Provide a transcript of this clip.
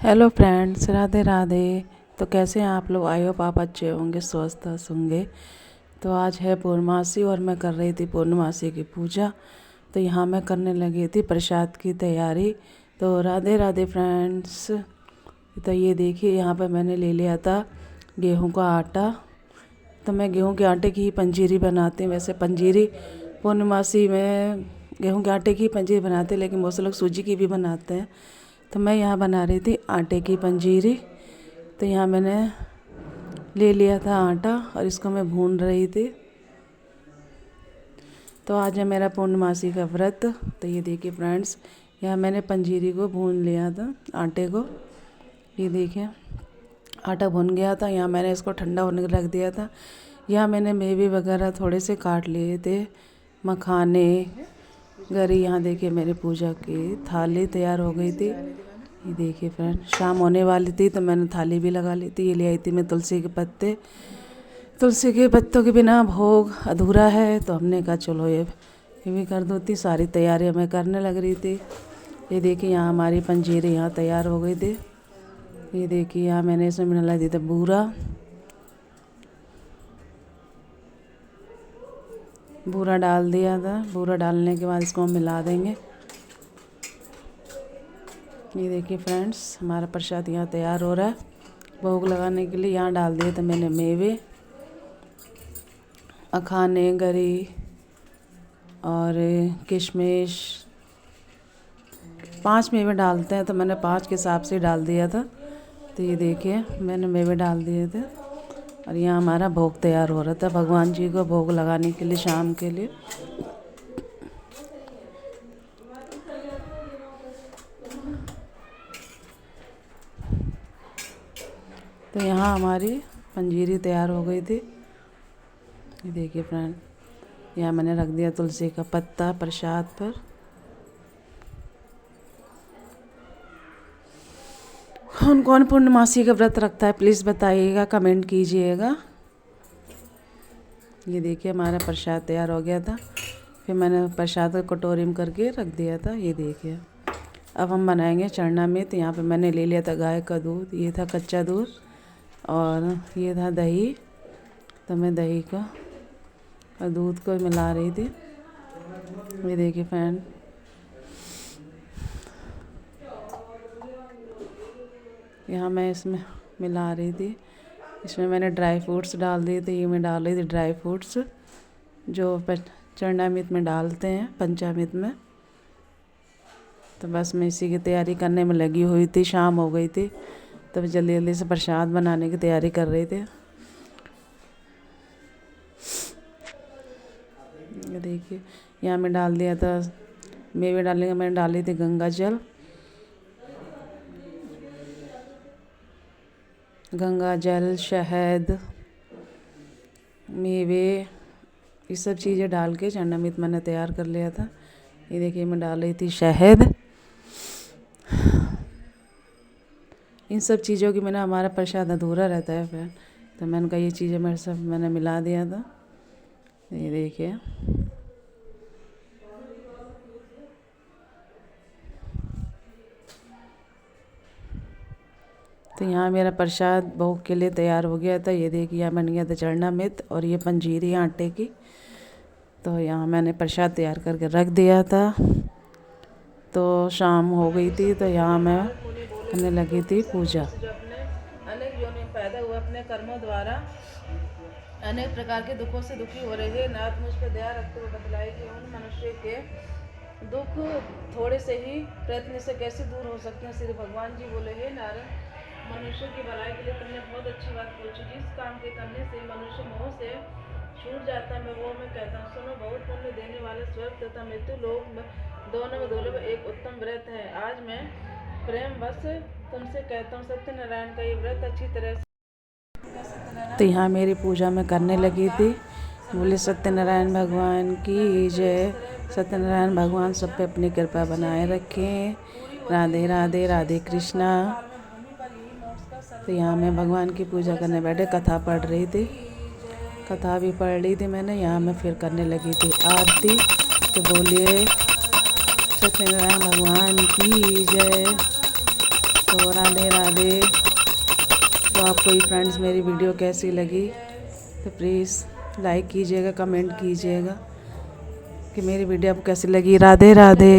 Hello friends, Radhe Radhe. तो कैसे हैं आप लोग? आई होप आप अच्छे होंगे, स्वस्थ होंगे। तो आज है पूर्णमासी और मैं कर रही थी पूर्णमासी की पूजा। तो यहाँ मैं करने लगी थी प्रसाद की तैयारी। तो राधे राधे फ्रेंड्स। तो ये देखिए, यहाँ पे मैंने ले लिया था गेहूं का आटा। तो मैं गेहूं के आटे की ही पंजीरी बनाती हूँ। वैसे पंजीरी पूर्णमासी में गेहूं के आटे की पंजीरी बनाते हैं, लेकिन बहुत से लोग सूजी की भी बनाते हैं। तो मैं यहाँ बना रही थी आटे की पंजीरी। तो यहाँ मैंने ले लिया था आटा और इसको मैं भून रही थी। तो आज है मेरा पूर्णमासी का व्रत। तो ये देखिए फ्रेंड्स, यहाँ मैंने पंजीरी को भून लिया था, आटे को। ये देखिए आटा भुन गया था। यहाँ मैंने इसको ठंडा होने के रख दिया था। यहाँ मैंने मेवे वगैरह थोड़े से काट लिए थे, मखाने, गरी। यहाँ देखिए मेरी पूजा की थाली तैयार हो गई थी। ये देखिए फ्रेंड, शाम होने वाली थी तो मैंने थाली भी लगा ली थी। ये ले आई थी मैं तुलसी के पत्ते। तुलसी के पत्तों के बिना भोग अधूरा है, तो हमने कहा चलो ये भी कर दो थी। सारी तैयारियाँ मैं करने लग रही थी। ये देखिए यहाँ हमारी पंजीरी यहाँ तैयार हो गई थी। ये देखिए यहाँ मैंने इसमें मिला दी था बूरा। बूरा डाल दिया था। बूरा डालने के बाद इसको हम मिला देंगे। ये देखिए फ्रेंड्स, हमारा प्रसाद यहाँ तैयार हो रहा है भोग लगाने के लिए। यहाँ डाल दिए थे मैंने मेवे, मखाने, गरी और किशमिश। 5 मेवे डालते हैं, तो मैंने 5 के हिसाब से डाल दिया था। तो ये देखिए मैंने मेवे डाल दिए थे और यहाँ हमारा भोग तैयार हो रहा था भगवान जी को भोग लगाने के लिए शाम के लिए। तो यहाँ हमारी पंजीरी तैयार हो गई थी। ये देखिए फ्रेंड, यहाँ मैंने रख दिया तुलसी का पत्ता प्रसाद पर। कौन कौन पूर्णमासी का व्रत रखता है प्लीज़ बताइएगा, कमेंट कीजिएगा। ये देखिए हमारा प्रसाद तैयार हो गया था। फिर मैंने प्रसाद को कटोरी में करके रख दिया था। ये देखिए अब हम बनाएंगे चरणामृत। यहाँ पे मैंने ले लिया था गाय का दूध, ये था कच्चा दूध और ये था दही। तो मैं दही को और दूध को मिला रही थी। ये देखिए फ्रेंड, यहाँ मैं इसमें मिला रही थी। इसमें मैंने ड्राई फ्रूट्स डाल दिए थे। ये मैं डाल रही थी ड्राई फ्रूट्स जो चरणामृत में डालते हैं, पंचामृत में। तो बस मैं इसी की तैयारी करने में लगी हुई थी। शाम हो गई थी, तब जल्दी जल्दी से प्रसाद बनाने की तैयारी कर रही थी। ये देखिए यहाँ मैं डाल दिया था मेवे। डालने का मैंने डाली थी गंगा जल, शहद, मेवे, ये सब चीज़ें डाल के चरणामृत मैंने तैयार कर लिया था। ये देखिए मैं डाल रही थी शहद। इन सब चीज़ों की मैंने, हमारा प्रसाद अधूरा रहता है फिर, तो मैंने कहा ये चीज़ें मेरे सब मैंने मिला दिया था। ये देखिए तो यहाँ मेरा प्रसाद भोग के लिए तैयार हो गया था। ये देखिए यहाँ बन गया था चरणामृत और ये पंजीरी आटे की। तो यहाँ मैंने प्रसाद तैयार करके रख दिया था। तो शाम हो गई थी, तो यहाँ मैं करने लगी थी पूजा। अनेक योनि में पैदा हुए, अपने कर्मों द्वारा अनेक प्रकार के दुखों से दुखी हो रहे हैं। नाथ मुझ पर दया रखते हुए बतलाए कि उन मनुष्य के दुख थोड़े से ही प्रयत्न से कैसे दूर हो सकते हैं। श्री भगवान जी बोले, हे नारद, मनुष्य की भलाई के लिए तुमने बहुत अच्छी बात पूछी। जिस काम के करने से मनुष्य मोह से छूट जाता है, मैं कहता हूँ सुनो। बहुत पुण्य देने वाले स्वर्ग तथा मृत्यु लोक दोनों में दुर्लभ एक उत्तम व्रत है। आज मैं प्रेम बस तुमसे कहता हूँ, सत्यनारायण का ये व्रत अच्छी तरह से। तो यहाँ मेरी पूजा में करने लगी थी। बोले सत्यनारायण भगवान की जय। सत्यनारायण भगवान सब पे अपनी कृपा बनाए रखें। राधे राधे, राधे कृष्णा। तो यहाँ मैं भगवान की पूजा करने बैठे, कथा पढ़ रही थी। कथा भी पढ़ ली थी मैंने। यहाँ मैं फिर करने लगी थी आरती। तो बोलिए सत्यनारायण भगवान की जय। तो राधे राधे। तो आपको ये फ्रेंड्स मेरी वीडियो कैसी लगी तो प्लीज़ लाइक कीजिएगा, कमेंट कीजिएगा कि मेरी वीडियो आपको कैसी लगी। राधे राधे।